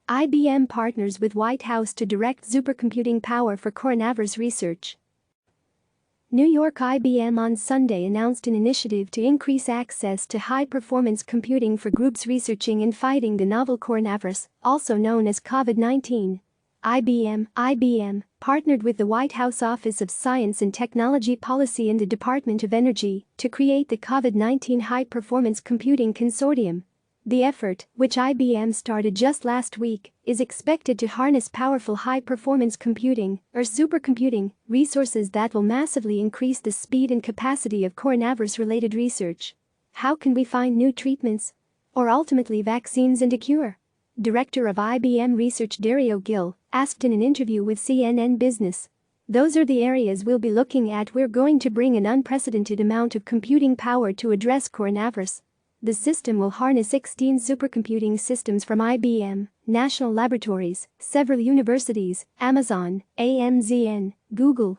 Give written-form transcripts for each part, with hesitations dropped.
IBM partners with White House to direct supercomputing power for coronavirus research. New York IBM on Sunday announced an initiative to increase access to high-performance computing for groups researching and fighting the novel coronavirus, also known as COVID-19. IBM partnered with the White House Office of Science and Technology Policy and the Department of Energy to create the COVID-19 High-Performance Computing Consortium. The effort, which IBM started just last week, is expected to harness powerful high-performance computing, or supercomputing, resources that will massively increase the speed and capacity of coronavirus-related research. How can we find new treatments? Or ultimately vaccines and a cure? Director of IBM Research Dario Gil asked in an interview with CNN Business. Those are the areas we'll be looking at. We're going to bring an unprecedented amount of computing power to address coronavirus. The system will harness 16 supercomputing systems from IBM, national laboratories, several universities, Amazon, AMZN, Google,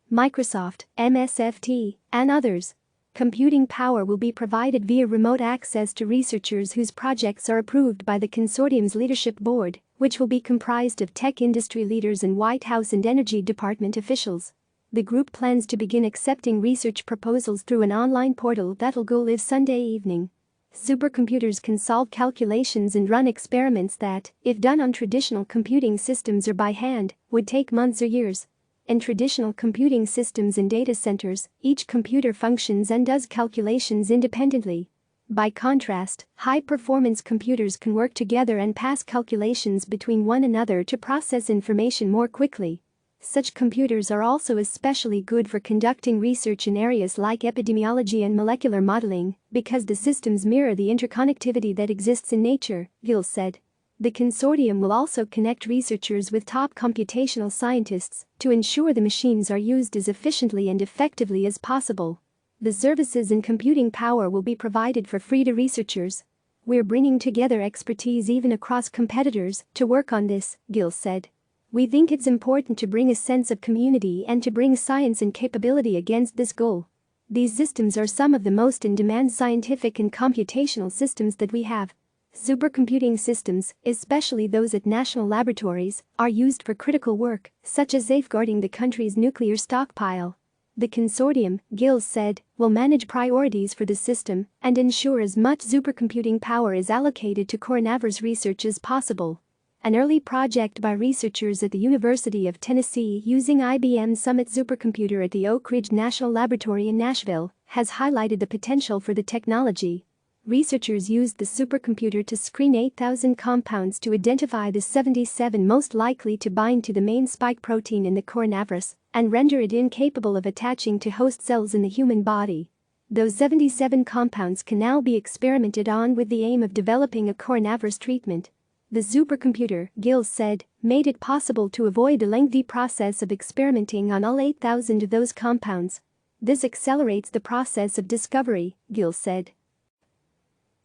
Microsoft, MSFT, and others. Computing power will be provided via remote access to researchers whose projects are approved by the consortium's leadership board, which will be comprised of tech industry leaders and White House and Energy Department officials. The group plans to begin accepting research proposals through an online portal that'll go live Sunday evening. Supercomputers can solve calculations and run experiments that, if done on traditional computing systems or by hand, would take months or years. In traditional computing systems and data centers, each computer functions and does calculations independently. By contrast, high-performance computers can work together and pass calculations between one another to process information more quickly. Such computers are also especially good for conducting research in areas like epidemiology and molecular modeling because the systems mirror the interconnectivity that exists in nature, Gil said. The consortium will also connect researchers with top computational scientists to ensure the machines are used as efficiently and effectively as possible. The services and computing power will be provided for free to researchers. We're bringing together expertise even across competitors to work on this, Gil said. We think it's important to bring a sense of community and to bring science and capability against this goal. These systems are some of the most in-demand scientific and computational systems that we have. Supercomputing systems, especially those at national laboratories, are used for critical work, such as safeguarding the country's nuclear stockpile. The consortium, Gil said, will manage priorities for the system and ensure as much supercomputing power is allocated to coronavirus research as possible. An early project by researchers at the University of Tennessee using IBM Summit supercomputer at the Oak Ridge National Laboratory in Nashville has highlighted the potential for the technology. Researchers used the supercomputer to screen 8,000 compounds to identify the 77 most likely to bind to the main spike protein in the coronavirus and render it incapable of attaching to host cells in the human body. Those 77 compounds can now be experimented on with the aim of developing a coronavirus treatment. The supercomputer, Gil said, made it possible to avoid the lengthy process of experimenting on all 8,000 of those compounds. This accelerates the process of discovery, Gil said.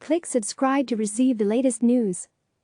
Click subscribe to receive the latest news.